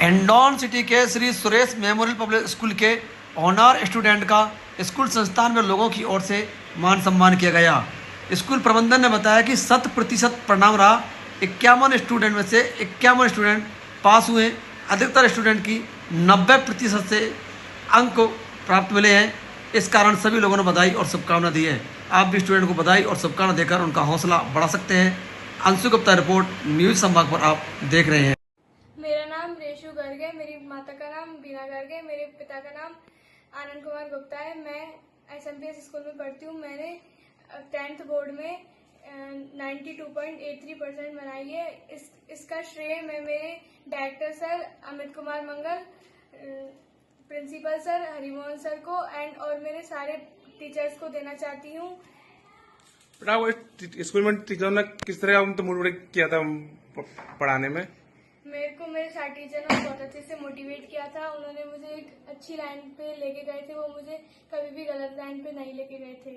Indoor city के Shri Suresh memorial public school के honour student का स्कूल संस्थान में लोगों की ओर से मान सम्मान किया गया। स्कूल प्रबंधन ने बताया कि 100% परिणाम रहा। 51 स्टूडेंट में से 51 स्टूडेंट पास हुए। अधिकतर स्टूडेंट की 90% से अंक प्राप्त मिले हैं। इस कारण सभी लोगों ने बधाई और शुभकामना दी है। आप भी स्टूडेंट को बधाई और शुभकामना देकर उनका हौसला बढ़ा सकते हैं। अंशु गुप्ता रिपोर्ट, न्यूज संभाग पर आप देख रहे हैं। मेरा नाम रेशु गर्ग है। मेरी माता का नाम बीना गर्ग है। मेरे पिता का नाम आनंद कुमार गुप्ता है। मैं SMP स्कूल में पढ़ती हूँ। मैंने 10th बोर्ड में 92.83% बनाई है। इसका श्रेय मैं मेरे डायरेक्टर सर अमित कुमार मंगल, प्रिंसिपल सर हरिमोहन सर को और मेरे सारे टीचर्स को देना चाहती हूँ। स्कूल में टीचर ने किस तरह मोटिवेट किया था पढ़ाने में? मेरे को मेरे सारे टीचर ने बहुत अच्छे से मोटिवेट किया था। उन्होंने मुझे एक अच्छी लाइन पे लेके गए थे। वो मुझे कभी भी गलत लाइन पे नहीं लेके गए थे।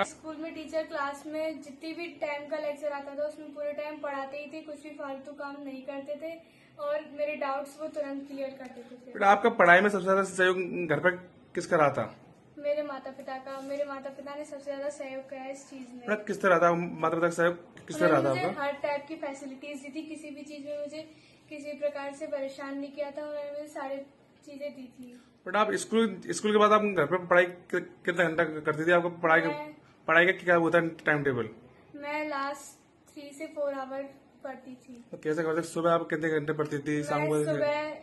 स्कूल में टीचर क्लास में जितनी भी टाइम का लेक्चर आता था उसमें पूरे टाइम पढ़ाते ही थे। कुछ भी फालतू काम नहीं करते थे और मेरे डाउट्स वो तुरंत क्लियर कर देते थे। आपका पढ़ाई में सबसे ज्यादा सहयोग घर पर किसका रहा था? मेरे माता पिता का। मेरे माता पिता ने सबसे ज्यादा सहयोग किया है इस चीज में। किस तरह था माता पिता का सहयोग? किस तरह रहा था आपका? हर टाइप की फैसिलिटीज दी थी। किसी भी चीज में मुझे किसी प्रकार से परेशान नहीं किया था। उन्होंने मुझे सारी चीजें दी थी। बट आप स्कूल के बाद आप घर पे पढ़ाई कितना घंटा करती थी? आपको पढ़ाई का क्या होता है टाइम टेबल? मैं लास्ट 3 से 4 आवर पढ़ती थी। तो कैसे करते? सुबह आप कितने घंटे पढ़ती थी? शाम को? सुबह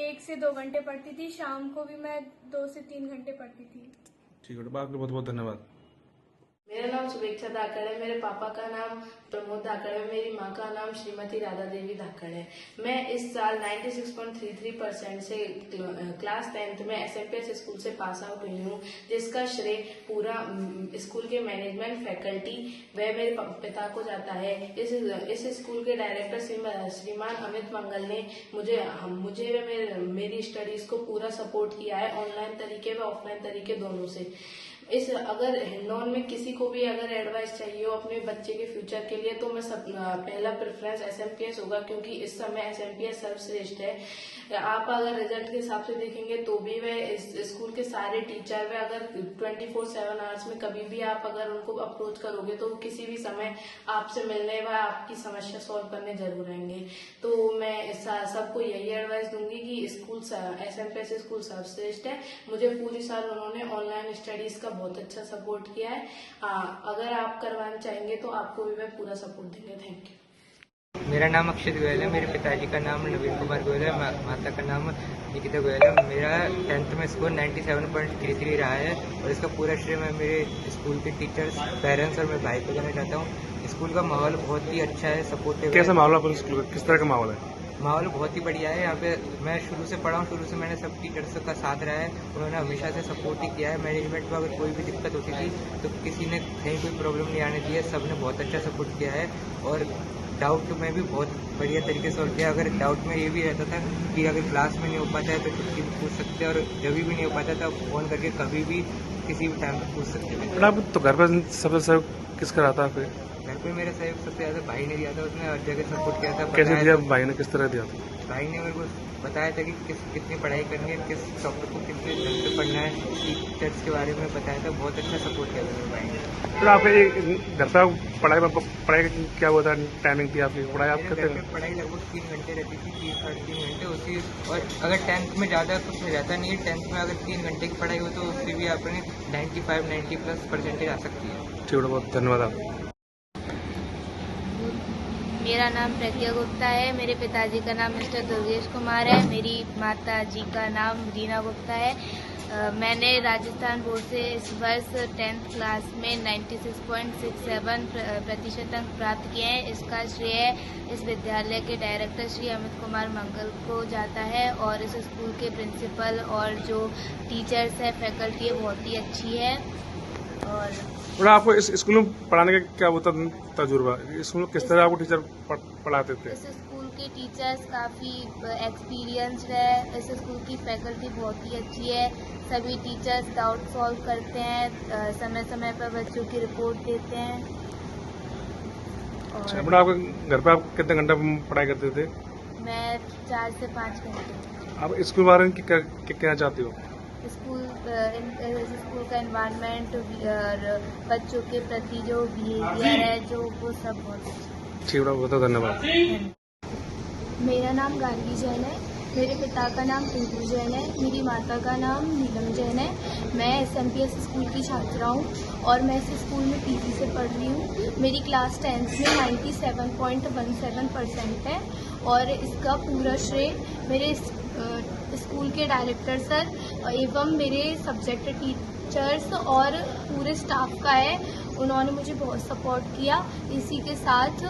1 से 2 घंटे पढ़ती थी। शाम को भी मैं 2 से 3 घंटे पढ़ती थी। ठीक है, आपको बहुत बहुत धन्यवाद। मेरा नाम शुभेच्छा धाकड़ है। मेरे पापा का नाम प्रमोद धाकड़ है। मेरी माँ का नाम श्रीमती राधा देवी धाकड़ है। मैं इस साल 96.33% से क्लास 10th में SMP स्कूल से पास आउट हुई हूँ, जिसका श्रेय पूरा स्कूल के मैनेजमेंट, फैकल्टी व मेरे पिता को जाता है। इस स्कूल के डायरेक्टर श्रीमान अमित मंगल ने मुझे व मेरी स्टडीज को पूरा सपोर्ट किया है, ऑनलाइन तरीके व ऑफलाइन तरीके दोनों से। अगर हिंडौन में किसी को भी अगर एडवाइस चाहिए हो अपने बच्चे के फ्यूचर के लिए, तो मैं पहला प्रेफरेंस SMP होगा, क्योंकि इस समय SMP सर्वश्रेष्ठ है। आप अगर रिजल्ट के हिसाब से देखेंगे तो भी वह इस स्कूल के सारे टीचर वे अगर 24/7 आवर्स में कभी भी आप अगर उनको अप्रोच करोगे तो किसी भी समय आपसे मिलने व आपकी समस्या सॉल्व करने जरूर रहेंगे। तो मैं सबको यही एडवाइस दूंगी कि स्कूल SMP स्कूल सर्वश्रेष्ठ है। मुझे पूरी साल उन्होंने ऑनलाइन स्टडीज का बहुत अच्छा सपोर्ट किया है। अगर आप करवाना चाहेंगे तो आपको भी वह पूरा सपोर्ट देंगे। Thank you. मेरा नाम अक्षित गोयल है। मेरे पिताजी का नाम नवीन कुमार गोयल है। माता का नाम निकिता गोयल है। मेरा 10th में स्कोर 97.33 रहा है और इसका पूरा श्रेय मैं मेरे स्कूल के टीचर्स, पेरेंट्स और मेरे भाई को देना चाहता हूँ। स्कूल का माहौल बहुत ही अच्छा है, सपोर्टिव। कैसा माहौल है स्कूल का? किस तरह का माहौल है? माहौल बहुत ही बढ़िया है। यहाँ पे मैं शुरू से पढ़ा हूँ, शुरू से मैंने सब टीचर्स का साथ रहा है। उन्होंने हमेशा से सपोर्ट ही किया है। मैनेजमेंट में अगर कोई भी दिक्कत होती थी तो किसी ने कहीं कोई प्रॉब्लम नहीं आने दी है। सब ने बहुत अच्छा सपोर्ट किया है और डाउट में भी बहुत बढ़िया तरीके से सॉल्व किया। अगर डाउट में ये भी रहता था कि अगर क्लास में नहीं हो पाता है तो छुट्टी भी पूछ सकते हैं, और जब भी नहीं हो पाता था फ़ोन करके कभी भी किसी भी टाइम पर पूछ सकते थे। आप तो घर पर सबसे सहयोग किसका रहा था? घर पे मेरा सहयोग सबसे ज़्यादा भाई ने दिया था। उसने हर जगह सपोर्ट किया था। कैसे दिया भाई ने? किस तरह दिया? भाई ने मेरे को बताया था कि कितनी पढ़ाई करनी है, किस टॉपिक को कितने ढंग से पढ़ना है, टीचर्स के बारे में बताया था। बहुत अच्छा सपोर्ट किया था मेरे भाई ने। फिर आप घर पर पढ़ाई का क्या होता है? टाइमिंग थी आपकी पढ़ाई? आप करते हैं? पढ़ाई लगभग 3 घंटे रहती थी, 3-3.5 घंटे होती है। और अगर 10th में ज़्यादा कुछ रहता नहीं है, 10th में अगर 3 घंटे की पढ़ाई हो तो उससे भी आपने 95-90+ % आ सकती है। ठीक है, बहुत धन्यवाद आपका। मेरा नाम प्रज्ञा गुप्ता है। मेरे पिताजी का नाम मिस्टर दुर्गेश कुमार है। मेरी माता जी का नाम रीना गुप्ता है। मैंने राजस्थान बोर्ड से इस वर्ष 10th क्लास में 96.67% अंक प्राप्त किए हैं। इसका श्रेय इस विद्यालय के डायरेक्टर श्री अमित कुमार मंगल को जाता है और इस स्कूल के प्रिंसिपल और जो टीचर्स है, फैकल्टी है, बहुत ही अच्छी है। और आपको इस स्कूल में पढ़ाने का क्या होता तजुर्बा? स्कूल में किस तरह आपको टीचर पढ़ाते थे? इस स्कूल के टीचर्स काफ़ी एक्सपीरियंस्ड है। इस स्कूल की फैकल्टी बहुत ही अच्छी है। सभी टीचर्स डाउट सॉल्व करते हैं, समय समय पर बच्चों की रिपोर्ट देते हैं। अच्छा, आपके घर पे आप कितने घंटा पढ़ाई करते थे? मैं 4 से 5 घंटे। आप स्कूल बारे में क्या कहना चाहती हो? स्कूल का एनवायरनमेंट और बच्चों के प्रति जो बिहेवियर है जो वो सब बहुत अच्छा ठीक है, बहुत धन्यवाद। है। मेरा नाम गार्गी जैन है। मेरे पिता का नाम पिंटू जैन है। मेरी माता का नाम नीलम जैन है। मैं SMPS स्कूल की छात्रा हूँ और मैं इस स्कूल में PG से पढ़ रही हूँ। मेरी क्लास 10th में 97.17% है और इसका पूरा श्रेय मेरे स्कूल के डायरेक्टर सर एवं मेरे सब्जेक्ट टीचर्स और पूरे स्टाफ का है। उन्होंने मुझे बहुत सपोर्ट किया। इसी के साथ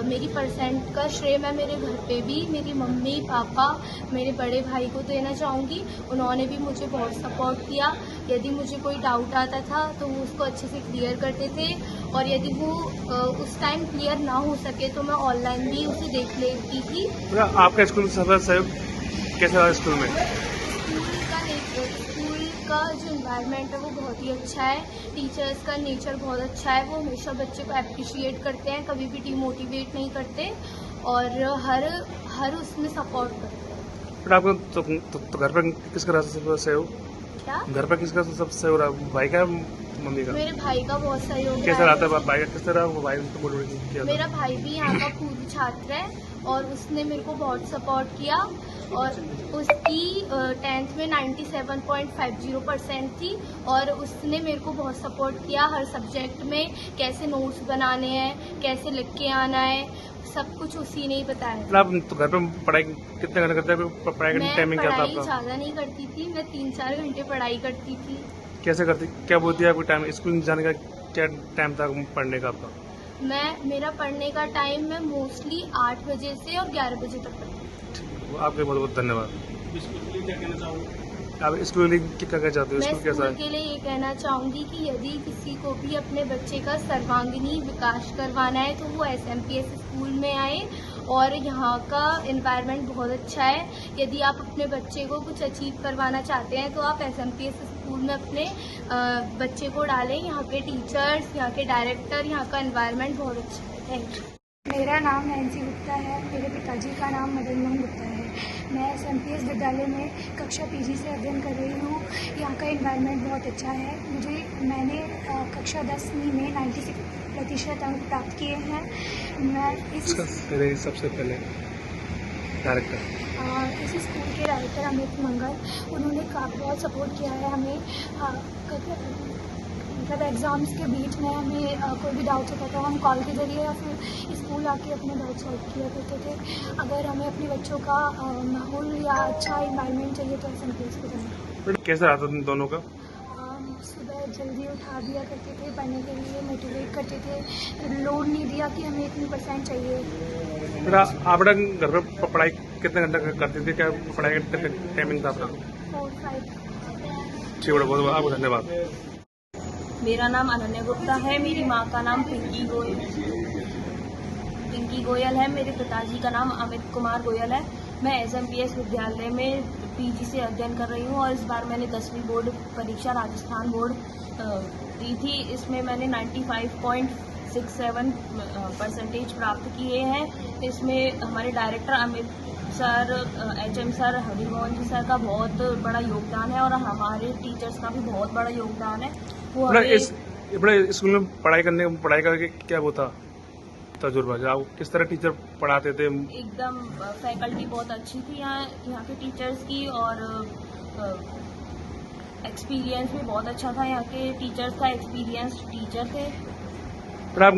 मेरी परसेंट का श्रेय मैं मेरे घर पे भी मेरी मम्मी पापा मेरे बड़े भाई को देना चाहूँगी। उन्होंने भी मुझे बहुत सपोर्ट किया। यदि मुझे कोई डाउट आता था तो वो उसको अच्छे से क्लियर करते थे और यदि वो उस टाइम क्लियर ना हो सके तो मैं ऑनलाइन भी उसे देख लेती थी। आपका स्कूल सहयोग कैसा रहा स्कूल में? स्कूल का जो एनवायरनमेंट है वो बहुत ही अच्छा है। टीचर्स का नेचर बहुत अच्छा है। वो हमेशा बच्चे को अप्रिशिएट करते हैं, कभी भी डिमोटिवेट नहीं करते और हर उसमें सपोर्ट करते हैं। फिर आपको तो घर पर किसका रहा सबसे सहयोग? क्या घर पर किसका सबसे सहयोग रहा? भाई का, मम्मी का? मेरे भाई का बहुत सहयोग कैसा रहा रहा था? भाई का किस तरह वो भाई ने मोटिवेट किया था? मेरा भाई भी यहाँ का पूर्व छात्र है और उसने मेरे को बहुत सपोर्ट किया और उसकी 10th में 97.50% थी और उसने मेरे को बहुत सपोर्ट किया हर सब्जेक्ट में। कैसे नोट्स बनाने हैं, कैसे लिख के आना है, सब कुछ उसी ने ही बताया। आप तो घर पे पढ़ाई कितने घंटे करते हैं? पढ़ाई का टाइमिंग क्या था पढ़ाई आपका? ज़्यादा नहीं करती थी। मैं 3-4 घंटे पढ़ाई करती थी। कैसे करती? क्या बोलती है आपको टाइम स्कूल जाने का? क्या टाइम था पढ़ने का आपका? मेरा पढ़ने का टाइम मैं मोस्टली 8 बजे से और 11 बजे तक पढ़ती हूँ। आपके बहुत बहुत धन्यवाद। आप स्कूल क्या कहना चाहते हो? मैं स्कूल कैसा स्कूल है? के लिए ये कहना चाहूँगी कि यदि किसी को भी अपने बच्चे का सर्वांगीण विकास करवाना है तो वो SMPS स्कूल में आए और यहाँ का एनवायरनमेंट बहुत अच्छा है। यदि आप अपने बच्चे को कुछ अचीव करवाना चाहते हैं तो आप SMPS स्कूल में अपने बच्चे को डालें। यहाँ के टीचर्स, यहाँ के डायरेक्टर, यहाँ का एनवायरनमेंट बहुत अच्छा है। Thank you. मेरा नाम नैन्सी गुप्ता है। मेरे पिताजी का नाम मदन मोहन गुप्ता है। मैं SMPS विद्यालय में कक्षा PG से अध्ययन कर रही हूँ। यहाँ का एनवायरनमेंट बहुत अच्छा है। मैंने कक्षा 10वीं में 96% अंक प्राप्त किए हैं। मैं सबसे पहले डायरेक्टर इस स्कूल के डायरेक्टर अमित मंगल, उन्होंने बहुत सपोर्ट किया है हमें। मतलब एग्ज़ाम्स के बीच में हमें कोई भी डाउट होता था हम कॉल के ज़रिए या फिर स्कूल आके अपने डाउट सॉल्व किया करते थे। अगर हमें अपने बच्चों का माहौल या अच्छा इन्वायरमेंट चाहिए तो SMPS को जाना। कैसा रहा था दोनों का? सुबह जल्दी उठा दिया करते थे, पढ़ने के लिए मोटिवेट करते थे, लोड नहीं दिया कि हमें इतनी % चाहिए। फिर आप घर पर पढ़ाई कितने घंटे करते थे? क्या पढ़ाई का टाइमिंग था आपका? 4-5। ठीक है, बहुत आपको धन्यवाद। मेरा नाम अनन्या गुप्ता है। मेरी माँ का नाम पिंकी गोयल है। मेरे पिताजी का नाम अमित कुमार गोयल है। मैं SMPS विद्यालय में PG से अध्ययन कर रही हूँ और इस बार मैंने 10वीं बोर्ड परीक्षा राजस्थान बोर्ड दी थी। इसमें मैंने 95.67% प्राप्त किए हैं। इसमें हमारे director Amit sir, HM sir, Harimohan ji sir का बहुत बड़ा योगदान है और हमारे टीचर्स का भी बहुत बड़ा योगदान है। वो बड़े स्कूल में पढ़ाई का क्या वो था तजुर्बा? आप किस तरह टीचर पढ़ाते थे? एकदम फैकल्टी बहुत अच्छी थी यहाँ के टीचर्स की और एक्सपीरियंस भी बहुत अच्छा था। यहाँ के टीचर्स का एक्सपीरियंस टीचर थे। फिर आप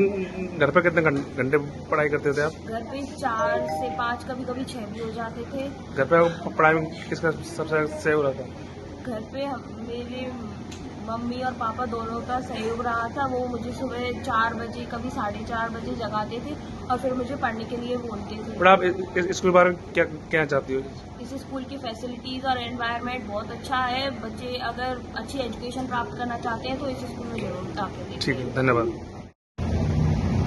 घर पर कितने घंटे पढ़ाई करते थे? आप घर पे 4 से 5, कभी कभी 6 भी हो जाते थे। घर पे पढ़ाई में किसका सबसे सहयोग रहा था? घर पे मेरे मम्मी और पापा दोनों का सहयोग रहा था। वो मुझे सुबह 4 बजे, कभी 4:30 बजे जगाते थे और फिर मुझे पढ़ने के लिए बोलते थे। पर आप इस स्कूल के बारे में क्या कहना चाहती हो? इस स्कूल की फैसिलिटीज़ और एनवायरनमेंट बहुत अच्छा है। बच्चे अगर अच्छी एजुकेशन प्राप्त करना चाहते हैं तो इस स्कूल में जरूर आके। ठीक है, धन्यवाद।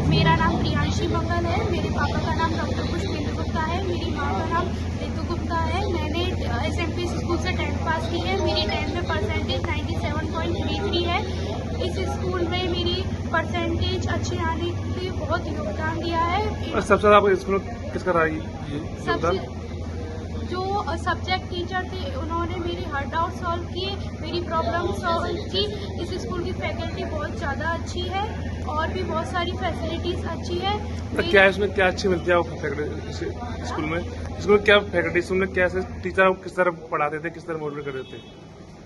मेरा नाम प्रियांशी मंगल है। मेरे पापा का नाम डॉक्टर पुष्पेंद्र गुप्ता है। मेरी माँ का नाम रितु गुप्ता है। मैंने SMPS स्कूल से 10th पास की है। मेरी 10th में परसेंटेज 97.33 है। इस स्कूल में मेरी परसेंटेज अच्छी आने के लिए बहुत योगदान दिया है। और सबसे ज़्यादा आपको स्कूल में किसका रहा ये योगदान? जो सब्जेक्ट टीचर थे उन्होंने मेरी हर डाउट सॉल्व किए, मेरी प्रॉब्लम सॉल्व की। इस स्कूल की फैकल्टी बहुत ज़्यादा अच्छी है और भी बहुत सारी फैसिलिटीज़ अच्छी है। तो क्या इसमें क्या अच्छी मिलती है आपको फैकल्टी स्कूल में? स्कूल में क्या फैकल्टी, स्कूल में कैसे टीचर आपको किस तरह पढ़ाते थे, किस तरह मोटिवेट करते थे?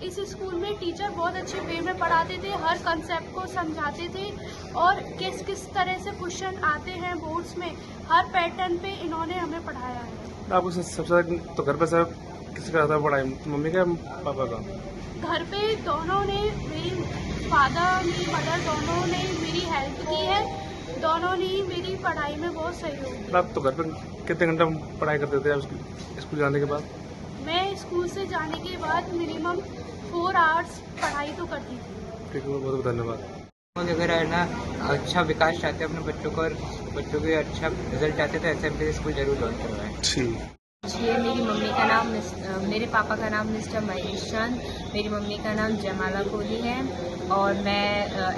इस स्कूल में टीचर बहुत अच्छे वे में पढ़ाते थे, हर कंसेप्ट को समझाते थे और किस किस तरह से क्वेश्चन आते हैं बोर्ड्स में, हर पैटर्न पे इन्होंने हमें पढ़ाया है। आपको सबसे ज़्यादा तो घर पे सर किसका ज़्यादा पढ़ाई, मम्मी का पापा का? घर पे दोनों ने, मेरी फादर मेरी मदर दोनों ने मेरी हेल्प की है, दोनों ने मेरी पढ़ाई में बहुत सहयोग दिया। आप तो घर पे कितने घंटा पढ़ाई करते थे आप स्कूल जाने के बाद? मैं स्कूल से जाने के बाद मिनिमम 4 आवर्स पढ़ाई तो करती थी। ठीक है, बहुत बहुत धन्यवाद। अगर है ना अच्छा विकास चाहते हैं अपने बच्चों को और बच्चों के अच्छा रिजल्ट चाहते हैं तो SMP स्कूल जरूर लॉन्च करवाएं। ठीक। ये मेरी मम्मी का नाम मेरे पापा का नाम मिस्टर महेश चंद, मेरी मम्मी का नाम जमाला कोहली है और मैं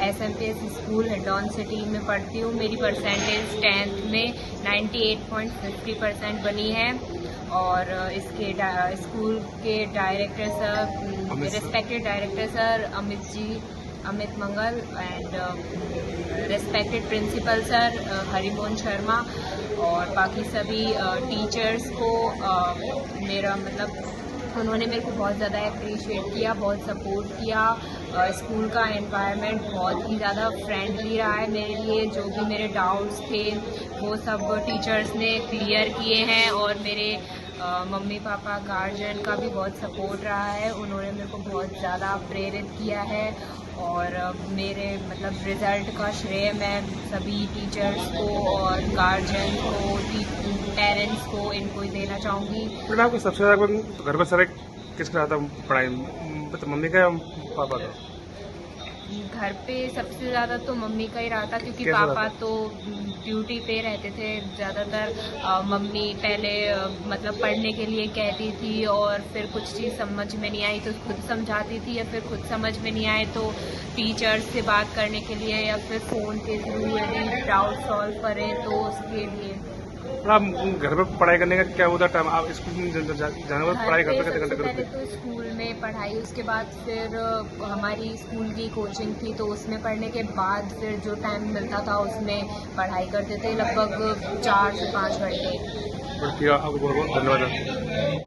SMP स्कूल हिंडौन सिटी में पढ़ती हूँ। मेरी परसेंटेज 10th में 98.50% बनी है और इसके स्कूल के director sir, respected director sir Amit Mangal and respected principal sir Harimohan Sharma और बाकी सभी टीचर्स को मेरा मतलब उन्होंने मेरे को बहुत ज़्यादा अप्रिशिएट किया, बहुत सपोर्ट किया। स्कूल का एनवायरनमेंट बहुत ही ज़्यादा फ्रेंडली रहा है मेरे लिए। जो भी मेरे डाउट्स थे वो सब टीचर्स ने क्लियर किए हैं और मेरे मम्मी पापा गार्जियन का भी बहुत सपोर्ट रहा है। उन्होंने मेरे को बहुत ज़्यादा प्रेरित किया है और मेरे मतलब रिज़ल्ट का श्रेय मैं सभी टीचर्स को और गार्जियन को, पेरेंट्स को, इनको ही देना चाहूँगी। बेटा आपको सबसे ज़्यादा घर पर सर किसका आता पढ़ाई, मम्मी का या पापा का? घर पे सबसे ज़्यादा तो मम्मी का ही रहा था क्योंकि कैसा पापा रहा? तो ड्यूटी पे रहते थे ज़्यादातर। मम्मी पहले मतलब पढ़ने के लिए कहती थी और फिर कुछ चीज़ समझ में नहीं आई तो खुद समझाती थी या फिर खुद समझ में नहीं आए तो टीचर्स से बात करने के लिए या फिर फ़ोन के थ्रू यदि डाउट सॉल्व करें तो उसके लिए। आप घर पर पढ़ाई करने का क्या होता टाइम, आप स्कूल में जाने पर पढ़ाई करते कितने घंटे पहले करते? तो स्कूल में पढ़ाई, उसके बाद फिर हमारी स्कूल की कोचिंग थी तो उसमें पढ़ने के बाद फिर जो टाइम मिलता था उसमें पढ़ाई करते थे लगभग 4 से 5 घंटे। आपको बहुत बहुत धन्यवाद।